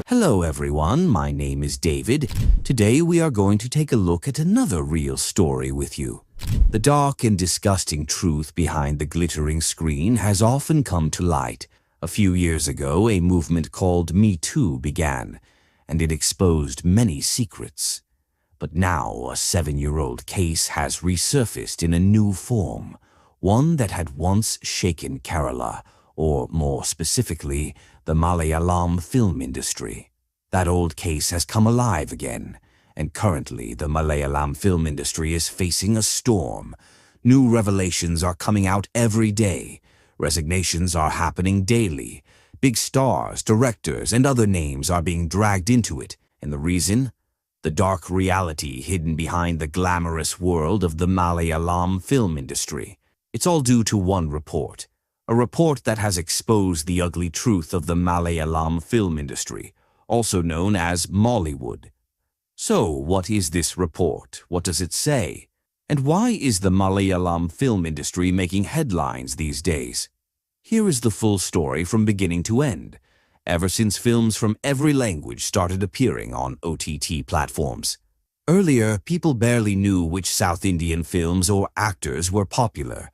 Hello everyone, my name is David. Today we are going to take a look at another real story with you. The dark and disgusting truth behind the glittering screen has often come to light. A few years ago, a movement called Me Too began, and it exposed many secrets. But now a 7-year-old case has resurfaced in a new form, one that had once shaken Kerala, or more specifically, the Malayalam film industry. That old case has come alive again, and currently the Malayalam film industry is facing a storm. New revelations are coming out every day. Resignations are happening daily. Big stars, directors, and other names are being dragged into it. And the reason? The dark reality hidden behind the glamorous world of the Malayalam film industry. It's all due to one report. A report that has exposed the ugly truth of the Malayalam film industry, also known as Mollywood. So, what is this report? What does it say? And why is the Malayalam film industry making headlines these days? Here is the full story from beginning to end, ever since films from every language started appearing on OTT platforms. Earlier, people barely knew which South Indian films or actors were popular.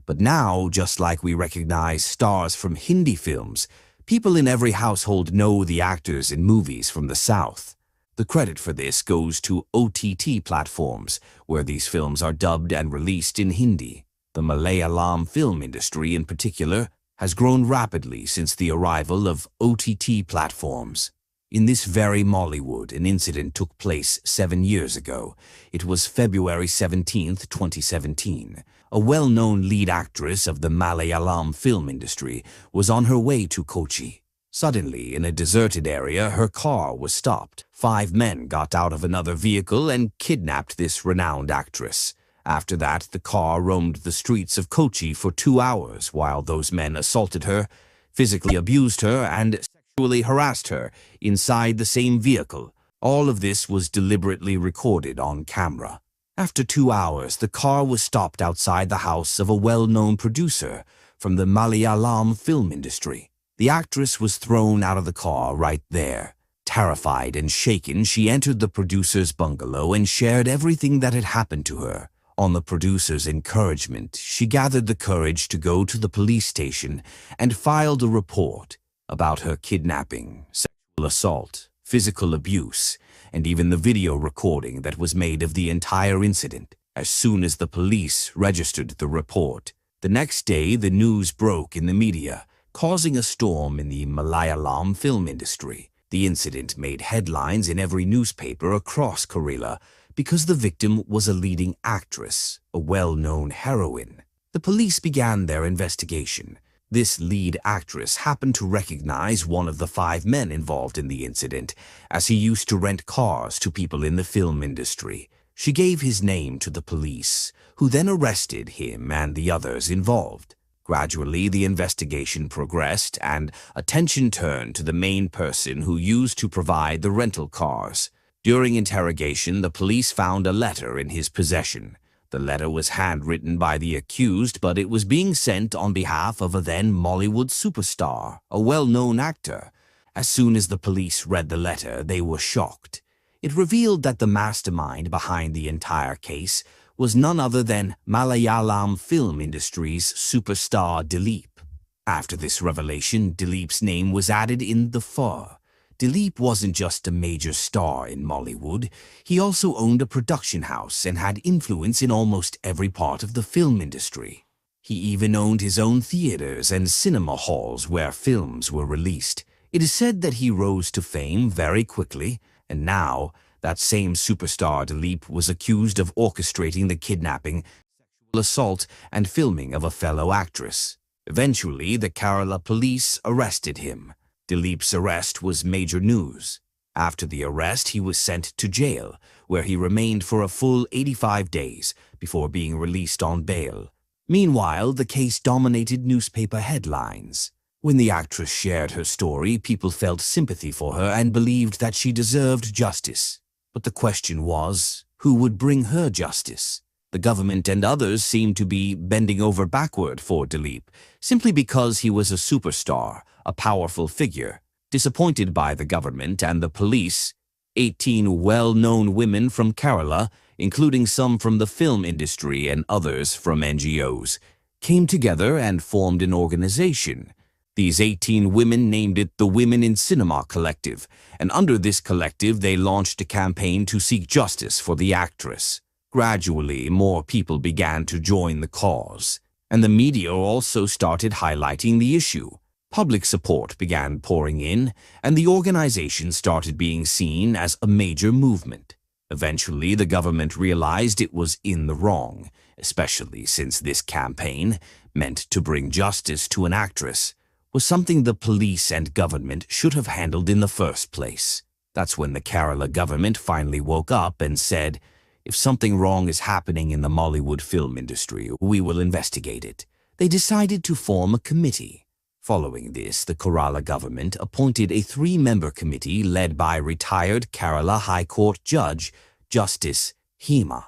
But now, just like we recognize stars from Hindi films, people in every household know the actors in movies from the South. The credit for this goes to OTT platforms, where these films are dubbed and released in Hindi. The Malayalam film industry, in particular, has grown rapidly since the arrival of OTT platforms. In this very Mollywood, an incident took place 7 years ago. It was February 17th, 2017. A well-known lead actress of the Malayalam film industry was on her way to Kochi. Suddenly, in a deserted area, her car was stopped. 5 men got out of another vehicle and kidnapped this renowned actress. After that, the car roamed the streets of Kochi for 2 hours while those men assaulted her, physically abused her, and sexually harassed her inside the same vehicle. All of this was deliberately recorded on camera. After 2 hours, the car was stopped outside the house of a well-known producer from the Malayalam film industry. The actress was thrown out of the car right there. Terrified and shaken, she entered the producer's bungalow and shared everything that had happened to her. On the producer's encouragement, she gathered the courage to go to the police station and filed a report about her kidnapping, sexual assault, physical abuse, and even the video recording that was made of the entire incident. As soon as the police registered the report, the next day the news broke in the media, causing a storm in the Malayalam film industry. The incident made headlines in every newspaper across Kerala because the victim was a leading actress, a well-known heroine. The police began their investigation. This lead actress happened to recognize one of the 5 men involved in the incident, as he used to rent cars to people in the film industry. She gave his name to the police, who then arrested him and the others involved. Gradually, the investigation progressed, and attention turned to the main person who used to provide the rental cars. During interrogation, the police found a letter in his possession. The letter was handwritten by the accused, but it was being sent on behalf of a then Mollywood superstar, a well-known actor. As soon as the police read the letter, they were shocked. It revealed that the mastermind behind the entire case was none other than Malayalam film industry's superstar Dileep. After this revelation, Dileep's name was added in the fur. Dileep wasn't just a major star in Mollywood, he also owned a production house and had influence in almost every part of the film industry. He even owned his own theaters and cinema halls where films were released. It is said that he rose to fame very quickly, and now that same superstar Dileep was accused of orchestrating the kidnapping, sexual assault, and filming of a fellow actress. Eventually, the Kerala police arrested him. Dileep's arrest was major news. After the arrest, he was sent to jail, where he remained for a full 85 days before being released on bail. Meanwhile, the case dominated newspaper headlines. When the actress shared her story, people felt sympathy for her and believed that she deserved justice. But the question was, who would bring her justice? The government and others seemed to be bending over backward for Dileep, simply because he was a superstar, a powerful figure. Disappointed by the government and the police, 18 well-known women from Kerala, including some from the film industry and others from NGOs, came together and formed an organization. These 18 women named it the Women in Cinema Collective, and under this collective they launched a campaign to seek justice for the actress. Gradually, more people began to join the cause, and the media also started highlighting the issue. Public support began pouring in, and the organization started being seen as a major movement. Eventually, the government realized it was in the wrong, especially since this campaign, meant to bring justice to an actress, was something the police and government should have handled in the first place. That's when the Kerala government finally woke up and said, "If something wrong is happening in the Mollywood film industry, we will investigate it." They decided to form a committee. Following this, the Kerala government appointed a 3-member committee led by retired Kerala High Court Judge Justice Hema.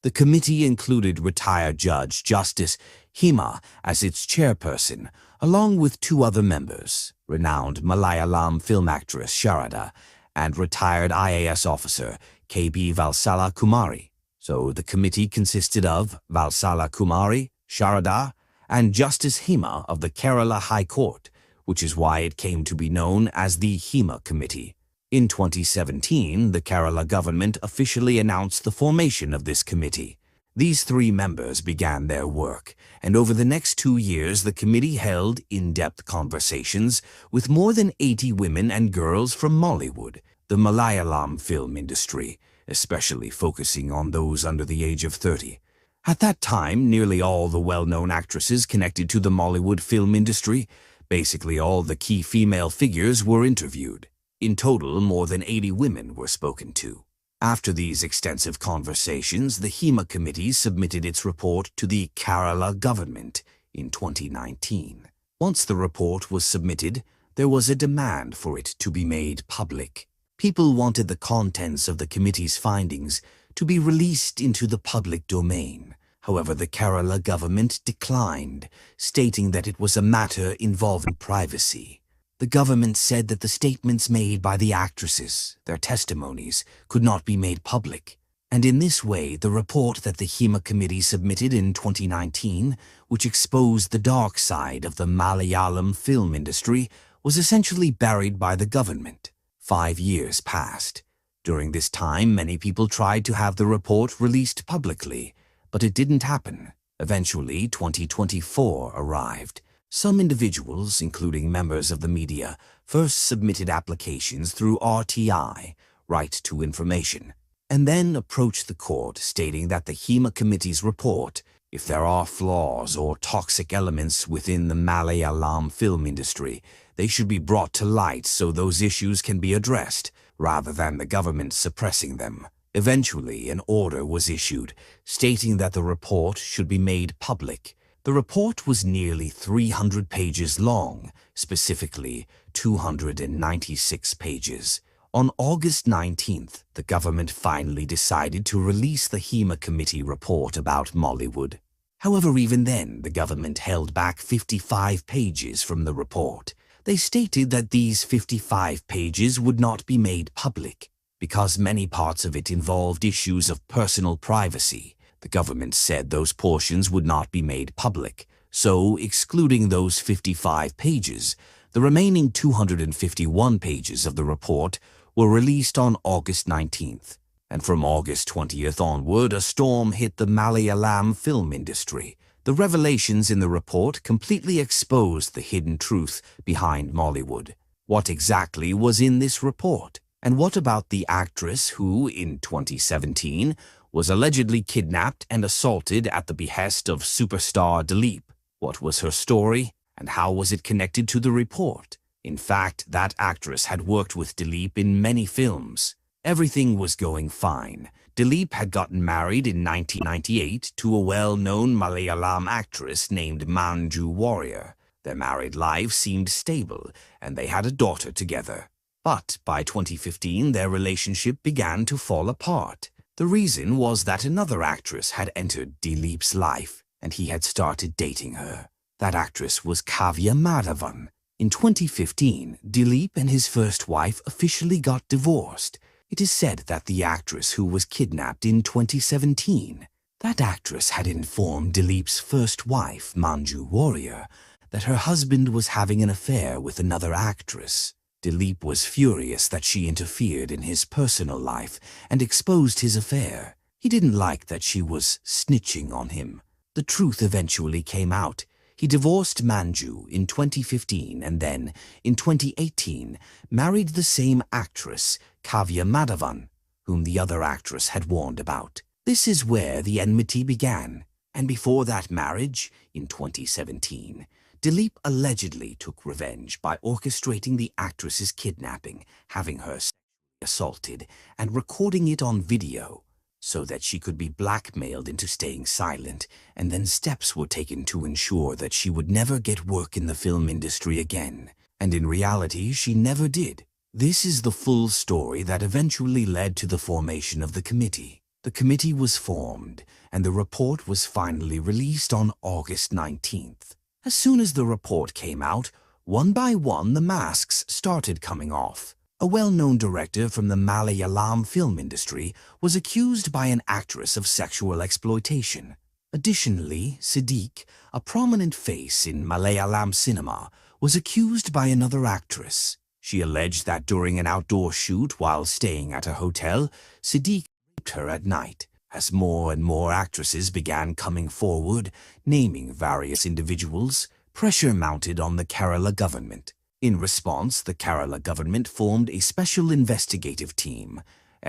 The committee included retired Judge Justice Hema as its chairperson, along with 2 other members, renowned Malayalam film actress Sharada and retired IAS officer KB Valsala Kumari. So the committee consisted of Valsala Kumari, Sharada, and Justice Hema of the Kerala High Court, which is why it came to be known as the Hema Committee. In 2017, the Kerala government officially announced the formation of this committee. These 3 members began their work, and over the next 2 years the committee held in-depth conversations with more than 80 women and girls from Mollywood, the Malayalam film industry, especially focusing on those under the age of 30. At that time, nearly all the well-known actresses connected to the Mollywood film industry, basically all the key female figures, were interviewed. In total, more than 80 women were spoken to. After these extensive conversations, the Hema Committee submitted its report to the Kerala government in 2019. Once the report was submitted, there was a demand for it to be made public. People wanted the contents of the committee's findings to be released into the public domain. However, the Kerala government declined, stating that it was a matter involving privacy. The government said that the statements made by the actresses, their testimonies, could not be made public. And in this way, the report that the Hema Committee submitted in 2019, which exposed the dark side of the Malayalam film industry, was essentially buried by the government. 5 years passed. During this time, many people tried to have the report released publicly, but it didn't happen. Eventually, 2024 arrived. Some individuals, including members of the media, first submitted applications through RTI, Right to Information, and then approached the court stating that the Hema Committee's report, if there are flaws or toxic elements within the Malayalam film industry, they should be brought to light so those issues can be addressed, rather than the government suppressing them. Eventually, an order was issued, stating that the report should be made public. The report was nearly 300 pages long, specifically 296 pages. On August 19th, the government finally decided to release the Hema Committee report about Mollywood. However, even then, the government held back 55 pages from the report. They stated that these 55 pages would not be made public, because many parts of it involved issues of personal privacy. The government said those portions would not be made public, so excluding those 55 pages, the remaining 251 pages of the report were released on August 19th. And from August 20th onward, a storm hit the Malayalam film industry. The revelations in the report completely exposed the hidden truth behind Mollywood. What exactly was in this report? And what about the actress who, in 2017, was allegedly kidnapped and assaulted at the behest of superstar Dileep? What was her story, and how was it connected to the report? In fact, that actress had worked with Dileep in many films. Everything was going fine. Dileep had gotten married in 1998 to a well-known Malayalam actress named Manju Warrior. Their married life seemed stable, and they had a daughter together. But by 2015, their relationship began to fall apart. The reason was that another actress had entered Dileep's life, and he had started dating her. That actress was Kavya Madhavan. In 2015, Dilip and his first wife officially got divorced. It is said that the actress who was kidnapped in 2017, that actress had informed Dilip's first wife, Manju Warrior, that her husband was having an affair with another actress. Dilip was furious that she interfered in his personal life and exposed his affair. He didn't like that she was snitching on him. The truth eventually came out. He divorced Manju in 2015 and then, in 2018, married the same actress, Kavya Madhavan, whom the other actress had warned about. This is where the enmity began. And before that marriage, in 2017, Dilip allegedly took revenge by orchestrating the actress's kidnapping, having her sexually assaulted, and recording it on video, so that she could be blackmailed into staying silent, and then steps were taken to ensure that she would never get work in the film industry again. And in reality, she never did. This is the full story that eventually led to the formation of the committee. The committee was formed, and the report was finally released on August 19th. As soon as the report came out, one by one the masks started coming off. A well-known director from the Malayalam film industry was accused by an actress of sexual exploitation. Additionally, Siddiq, a prominent face in Malayalam cinema, was accused by another actress. She alleged that during an outdoor shoot while staying at a hotel, Siddiq raped her at night. As more and more actresses began coming forward, naming various individuals, pressure mounted on the Kerala government. In response, the Kerala government formed a special investigative team,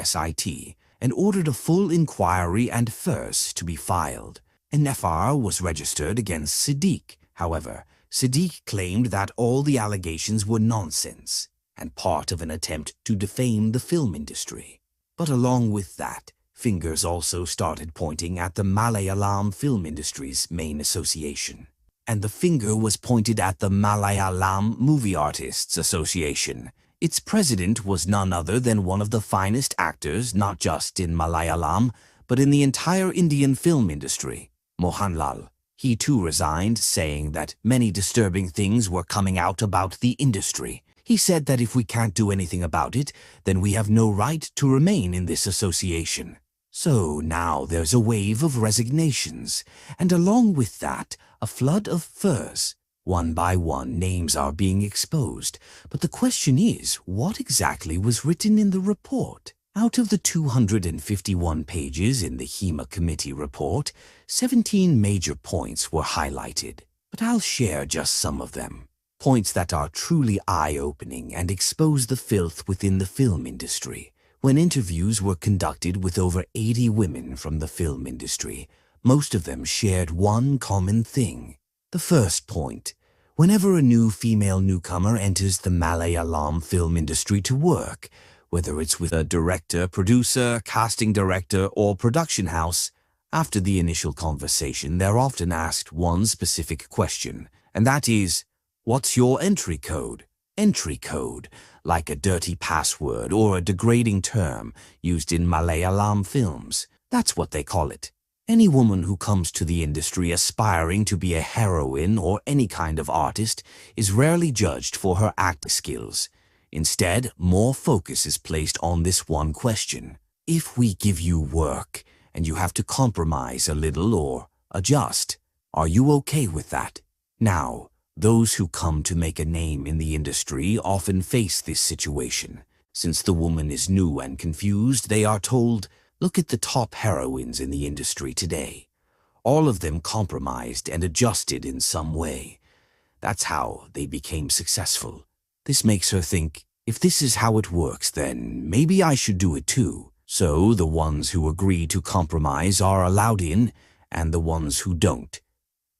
SIT, and ordered a full inquiry and FIRS to be filed. An FR was registered against Siddiq. However, Siddiq claimed that all the allegations were nonsense and part of an attempt to defame the film industry. But along with that, fingers also started pointing at the Malayalam film industry's main association. And the finger was pointed at the Malayalam Movie Artists Association. Its president was none other than one of the finest actors, not just in Malayalam, but in the entire Indian film industry, Mohanlal. He too resigned, saying that many disturbing things were coming out about the industry. He said that if we can't do anything about it, then we have no right to remain in this association. So now there's a wave of resignations, and along with that, a flood of FIRS. One by one, names are being exposed, but the question is, what exactly was written in the report? Out of the 251 pages in the HEMA committee report, 17 major points were highlighted, but I'll share just some of them. Points that are truly eye-opening and expose the filth within the film industry. When interviews were conducted with over 80 women from the film industry, most of them shared one common thing. The first point: whenever a new female newcomer enters the Malayalam film industry to work, whether it's with a director, producer, casting director, or production house, after the initial conversation, they're often asked one specific question, and that is, what's your entry code? Entry code, like a dirty password or a degrading term used in Malayalam films. That's what they call it. Any woman who comes to the industry aspiring to be a heroine or any kind of artist is rarely judged for her acting skills. Instead, more focus is placed on this one question. If we give you work and you have to compromise a little or adjust, are you okay with that? Now, those who come to make a name in the industry often face this situation. Since the woman is new and confused, they are told, look at the top heroines in the industry today. All of them compromised and adjusted in some way. That's how they became successful. This makes her think, if this is how it works, then maybe I should do it too. So the ones who agree to compromise are allowed in, and the ones who don't,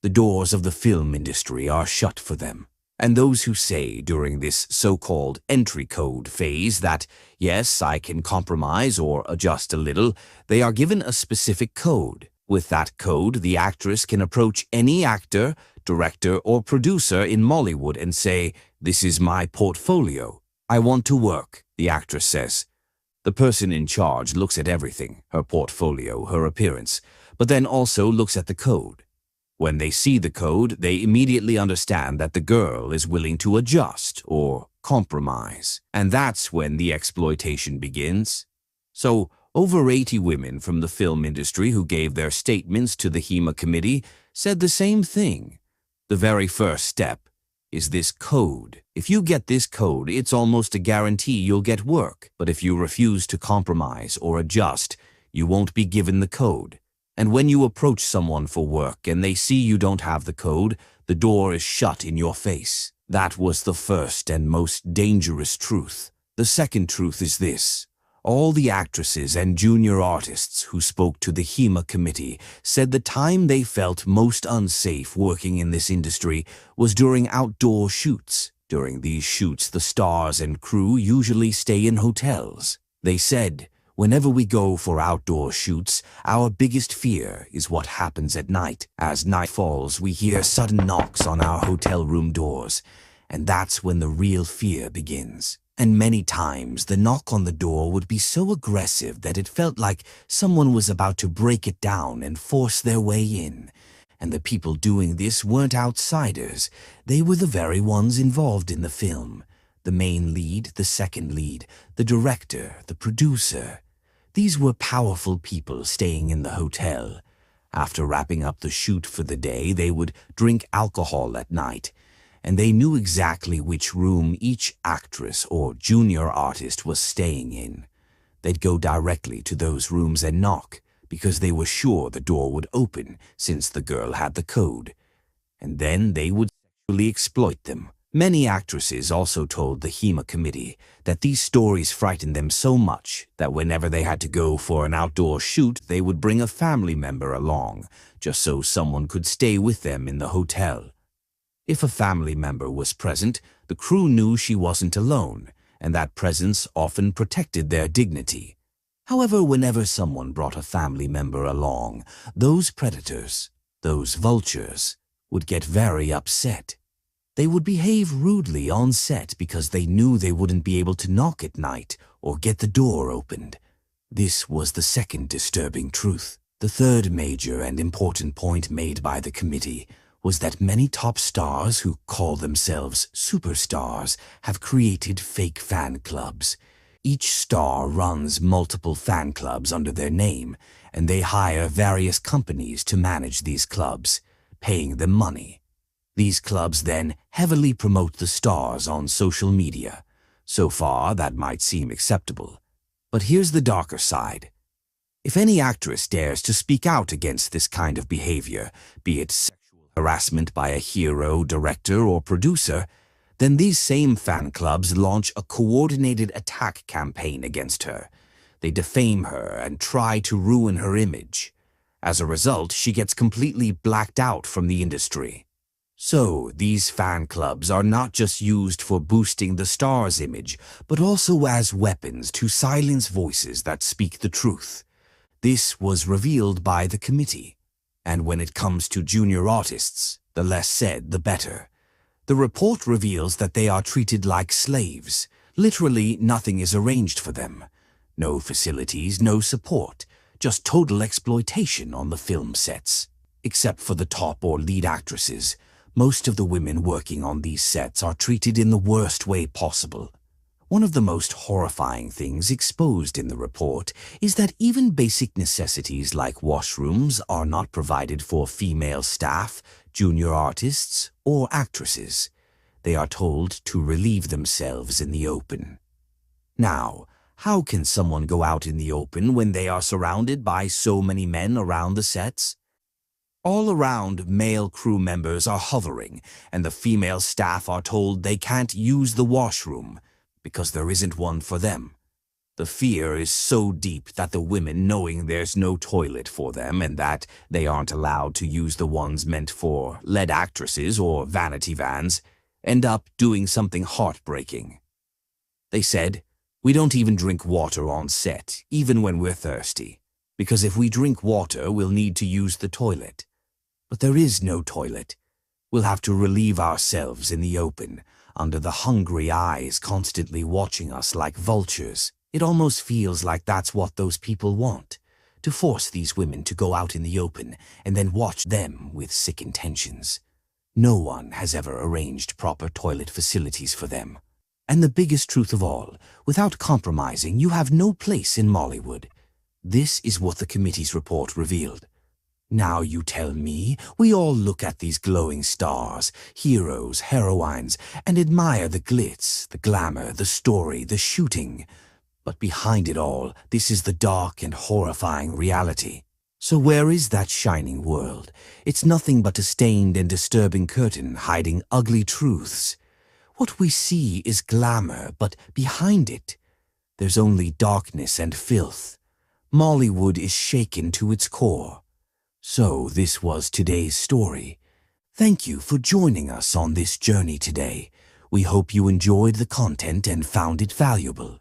the doors of the film industry are shut for them. And those who say during this so-called entry code phase that, yes, I can compromise or adjust a little, they are given a specific code. With that code, the actress can approach any actor, director, or producer in Mollywood and say, this is my portfolio. I want to work, the actress says. The person in charge looks at everything, her portfolio, her appearance, but then also looks at the code. When they see the code, they immediately understand that the girl is willing to adjust or compromise. And that's when the exploitation begins. So, over 80 women from the film industry who gave their statements to the HEMA committee said the same thing. The very first step is this code. If you get this code, it's almost a guarantee you'll get work. But if you refuse to compromise or adjust, you won't be given the code. And when you approach someone for work and they see you don't have the code, the door is shut in your face. That was the first and most dangerous truth. The second truth is this. All the actresses and junior artists who spoke to the HEMA committee said the time they felt most unsafe working in this industry was during outdoor shoots. During these shoots, the stars and crew usually stay in hotels. They said, whenever we go for outdoor shoots, our biggest fear is what happens at night. As night falls, we hear sudden knocks on our hotel room doors, and that's when the real fear begins. And many times, the knock on the door would be so aggressive that it felt like someone was about to break it down and force their way in. And the people doing this weren't outsiders. They were the very ones involved in the film. The main lead, the second lead, the director, the producer. These were powerful people staying in the hotel. After wrapping up the shoot for the day, they would drink alcohol at night. And they knew exactly which room each actress or junior artist was staying in. They'd go directly to those rooms and knock, because they were sure the door would open since the girl had the code. And then they would sexually exploit them. Many actresses also told the HEMA committee that these stories frightened them so much that whenever they had to go for an outdoor shoot, they would bring a family member along, just so someone could stay with them in the hotel. If a family member was present, the crew knew she wasn't alone, and that presence often protected their dignity. However, whenever someone brought a family member along, those predators, those vultures, would get very upset. They would behave rudely on set because they knew they wouldn't be able to knock at night or get the door opened. This was the second disturbing truth. The third major and important point made by the committee was that many top stars who call themselves superstars have created fake fan clubs. Each star runs multiple fan clubs under their name, and they hire various companies to manage these clubs, paying them money. These clubs then heavily promote the stars on social media. So far, that might seem acceptable. But here's the darker side. If any actress dares to speak out against this kind of behavior, be it sexual harassment by a hero, director, or producer, then these same fan clubs launch a coordinated attack campaign against her. They defame her and try to ruin her image. As a result, she gets completely blacked out from the industry. So, these fan clubs are not just used for boosting the star's image, but also as weapons to silence voices that speak the truth. This was revealed by the committee. And when it comes to junior artists, the less said, the better. The report reveals that they are treated like slaves. Literally, nothing is arranged for them. No facilities, no support, just total exploitation on the film sets. Except for the top or lead actresses, most of the women working on these sets are treated in the worst way possible. One of the most horrifying things exposed in the report is that even basic necessities like washrooms are not provided for female staff, junior artists, or actresses. They are told to relieve themselves in the open. Now, how can someone go out in the open when they are surrounded by so many men around the sets? All around, male crew members are hovering, and the female staff are told they can't use the washroom because there isn't one for them. The fear is so deep that the women, knowing there's no toilet for them and that they aren't allowed to use the ones meant for lead actresses or vanity vans, end up doing something heartbreaking. They said, "We don't even drink water on set, even when we're thirsty, because if we drink water, we'll need to use the toilet. But there is no toilet. We'll have to relieve ourselves in the open, under the hungry eyes constantly watching us like vultures." It almost feels like that's what those people want, to force these women to go out in the open and then watch them with sick intentions. No one has ever arranged proper toilet facilities for them. And the biggest truth of all, without compromising, you have no place in Mollywood. This is what the committee's report revealed. Now you tell me, we all look at these glowing stars, heroes, heroines, and admire the glitz, the glamour, the story, the shooting. But behind it all, this is the dark and horrifying reality. So where is that shining world? It's nothing but a stained and disturbing curtain hiding ugly truths. What we see is glamour, but behind it, there's only darkness and filth. Mollywood is shaken to its core. So this was today's story. Thank you for joining us on this journey today. We hope you enjoyed the content and found it valuable.